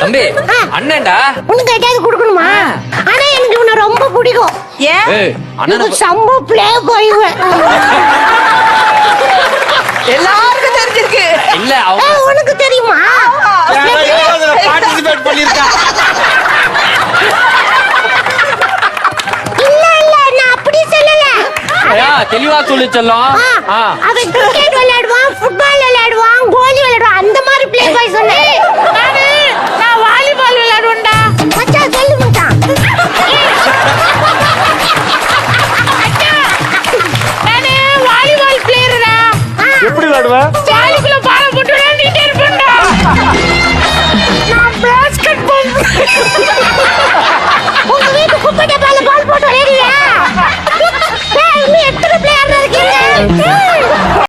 தம்பி அண்ணன்டா உனக்கு எதாவது கொடுக்கணுமா? ஆனா எனக்கு உன்னை ரொம்ப பிடிக்கும். அண்ணன் சம்பு பிளே போய்வேன். எல்லாருக்கும் தெரிஞ்சிருக்கு. இல்ல உனக்கு தெரியுமா? பார்ட்டிசிபேட் பண்ணிருக்கா. இல்ல இல்ல நான் அப்படி சொல்லல. தெளிவா சொல்லி செல்லம். அவன் கிரிக்கெட் விளையாடுவான், ஃபுட்பால் விளையாடுவான், கோலி விளையாடுவான், அந்த மாதிரி பிளே பாய் சொன்னேன். நான் வாலிபால் விளையாடுவேன்டா. மச்சான் சொல்லு மச்சான். நானு வாலிபால் பிளேயர்டா. எப்படி விளையாடுவ?